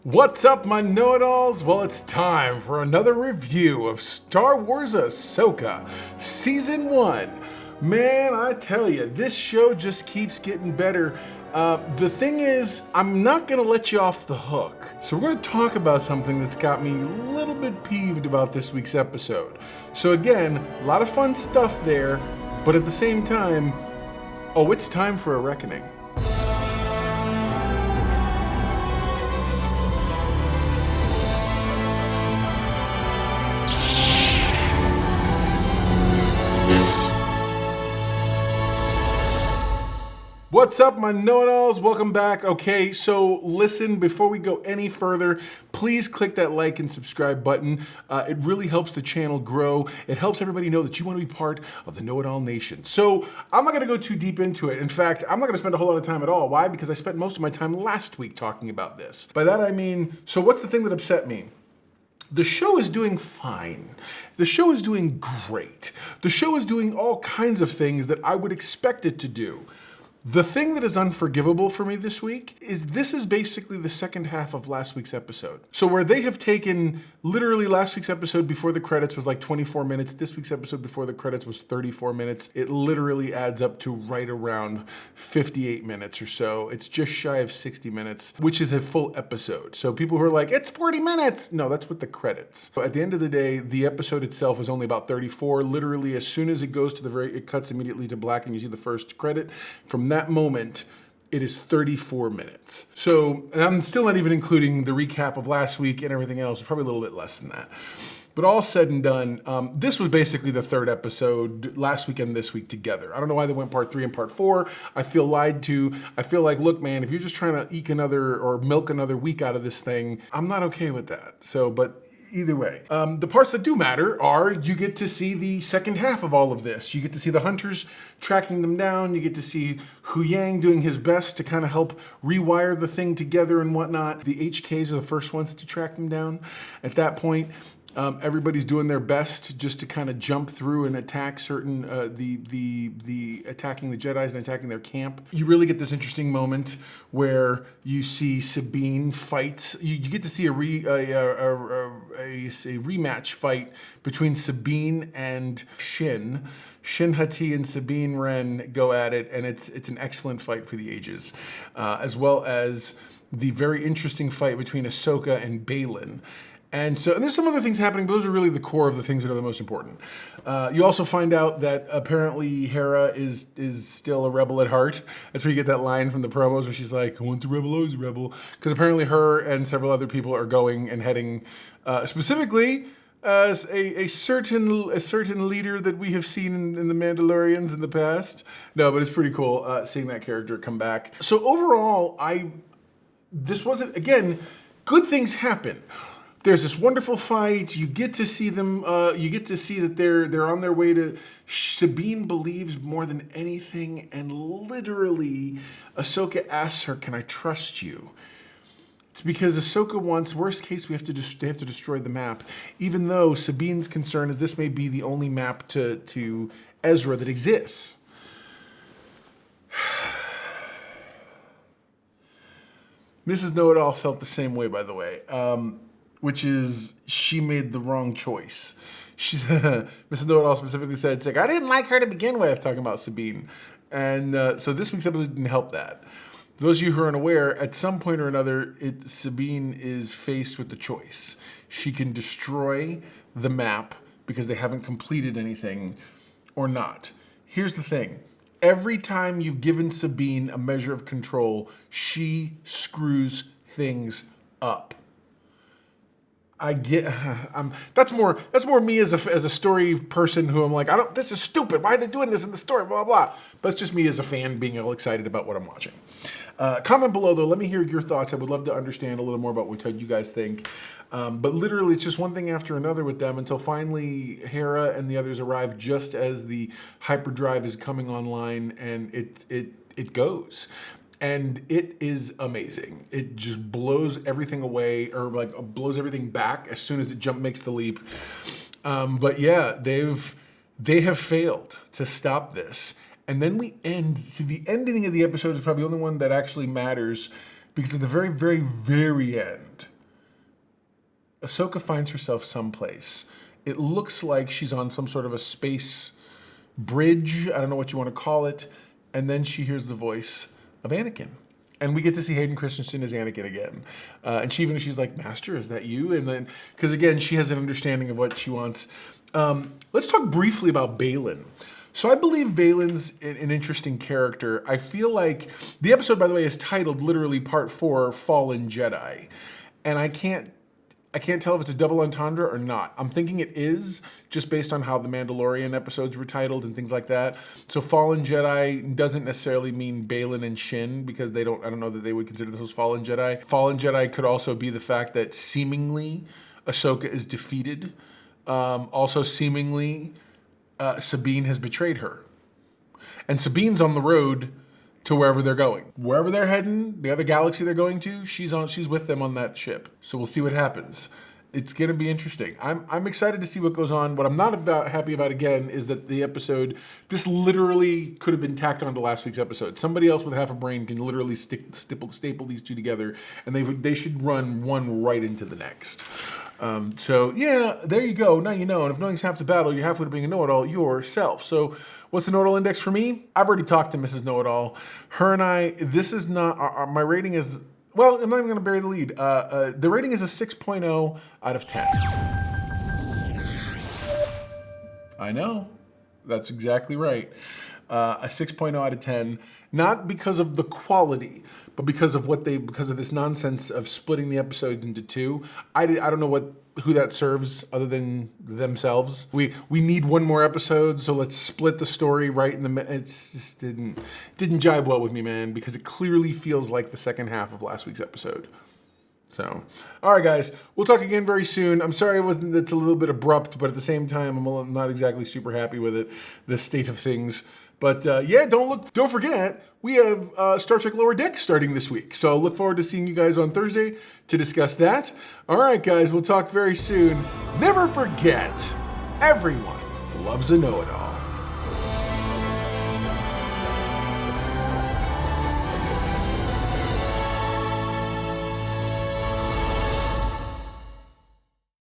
What's up, my know-it-alls? Well, it's time for another review of Star Wars Ahsoka Season 1. Man, I tell you, this show just keeps getting better. The thing is, I'm not gonna let you off the hook. So we're gonna talk about something that's got me a little bit peeved about this week's episode. So again, a lot of fun stuff there, but at the same time, it's time for a reckoning. What's up, my know-it-alls? Welcome back. Okay, so listen, before we go any further, please click that like and subscribe button. It really helps the channel grow. It helps everybody know that you want to be part of the Know-It-All Nation. So I'm not going to go too deep into it. In fact, I'm not going to spend a whole lot of time at all. Why? Because I spent most of my time last week talking about this. By that I mean, so what's the thing that upset me? The show is doing fine. The show is doing great. The show is doing all kinds of things that I would expect it to do. The thing that is unforgivable for me this week is this is basically the second half of last week's episode. So where they have taken literally last week's episode before the credits was like 24 minutes, this week's episode before the credits was 34 minutes. It literally adds up to right around 58 minutes or so. It's just shy of 60 minutes, which is a full episode. So people who are like, it's 40 minutes. No, that's with the credits. So at the end of the day, the episode itself is only about 34. Literally, as soon as it goes to it cuts immediately to black and you see the first credit. From that moment, it is 34 minutes. So, and I'm still not even including the recap of last week and everything else, probably a little bit less than that. But all said and done, this was basically the third episode last week and this week together. I don't know why they went part 3 and part 4. I feel lied to. I feel like, look, man, if you're just trying to eke another or milk another week out of this thing, I'm not okay with that. So, but either way, the parts that do matter are you get to see the second half of all of this. You get to see the hunters tracking them down. You get to see Hu Yang doing his best to kind of help rewire the thing together and whatnot. The HKs are the first ones to track them down. At that point, everybody's doing their best just to kind of jump through and attack certain the attacking the Jedis and attacking their camp. You really get this interesting moment where you see Sabine fights. You get to see a rematch fight between Sabine and Shin. Shin Hati and Sabine Wren go at it, and it's an excellent fight for the ages, as well as the very interesting fight between Ahsoka and Baylan. And there's some other things happening, but those are really the core of the things that are the most important. You also find out that apparently Hera is still a rebel at heart. That's where you get that line from the promos where she's like, once a rebel, always a rebel. Because apparently her and several other people are going and heading, specifically as a certain leader that we have seen in the Mandalorians in the past. No, but it's pretty cool seeing that character come back. So overall, this wasn't, again, good things happen. There's this wonderful fight. You get to see them. You get to see that they're on their way to. Sabine believes more than anything, and literally, Ahsoka asks her, "Can I trust you?" It's because Ahsoka wants. Worst case, they have to destroy the map. Even though Sabine's concern is this may be the only map to Ezra that exists. Mrs. Know-It-All felt the same way, by the way. Which is, she made the wrong choice. Mrs. Know-It-All specifically said, it's like, I didn't like her to begin with, talking about Sabine. And so this week's episode didn't help that. For those of you who are unaware, at some point or another, Sabine is faced with the choice. She can destroy the map because they haven't completed anything or not. Here's the thing. Every time you've given Sabine a measure of control, she screws things up. I get, that's more me as a story person who I'm like, this is stupid. Why are they doing this in the story? Blah, blah, blah. But it's just me as a fan being all excited about what I'm watching. Comment below though, let me hear your thoughts. I would love to understand a little more about what you guys think. But literally it's just one thing after another with them until finally Hera and the others arrive just as the hyperdrive is coming online and it goes. And it is amazing. It just blows everything away, or like blows everything back as soon as it makes the leap. But yeah, they have failed to stop this. And then we end. See, the ending of the episode is probably the only one that actually matters, because at the very, very, very end, Ahsoka finds herself someplace. It looks like she's on some sort of a space bridge. I don't know what you want to call it. And then she hears the voice of Anakin. And we get to see Hayden Christensen as Anakin again. And she's like, Master, is that you? And then, because again, she has an understanding of what she wants. Let's talk briefly about Baylan. So I believe Baylan's an interesting character. I feel like the episode, by the way, is titled literally Part 4, Fallen Jedi. And I can't tell if it's a double entendre or not. I'm thinking it is, just based on how the Mandalorian episodes were titled and things like that. So Fallen Jedi doesn't necessarily mean Baylan and Shin, because I don't know that they would consider those Fallen Jedi. Fallen Jedi could also be the fact that seemingly Ahsoka is defeated. Also seemingly Sabine has betrayed her. And Sabine's on the road to wherever they're going. Wherever they're heading, the other galaxy they're going to, she's with them on that ship. So we'll see what happens. It's gonna be interesting. I'm excited to see what goes on. What I'm not happy about again is that the episode, this literally could have been tacked onto last week's episode. Somebody else with half a brain can literally staple these two together, and they should run one right into the next. So yeah, there you go. Now you know. And if knowing's half the battle, you're halfway to being a know-it-all yourself. So what's the know-it-all index for me? I've already talked to Mrs. Know-it-all. Her and I, this is not, my rating is, well, I'm not even going to bury the lead. The rating is a 6.0 out of 10. I know. That's exactly right. A 6.0 out of 10. Not because of the quality, but because of this nonsense of splitting the episodes into two. I don't know who that serves other than themselves. We need one more episode, so let's split the story right in the. It just didn't jibe well with me, man, because it clearly feels like the second half of last week's episode. So, all right, guys, we'll talk again very soon. I'm sorry it's a little bit abrupt, but at the same time, I'm not exactly super happy with it, the state of things. But yeah, don't forget, we have Star Trek Lower Decks starting this week. So look forward to seeing you guys on Thursday to discuss that. All right, guys, we'll talk very soon. Never forget, everyone loves a know-it-all.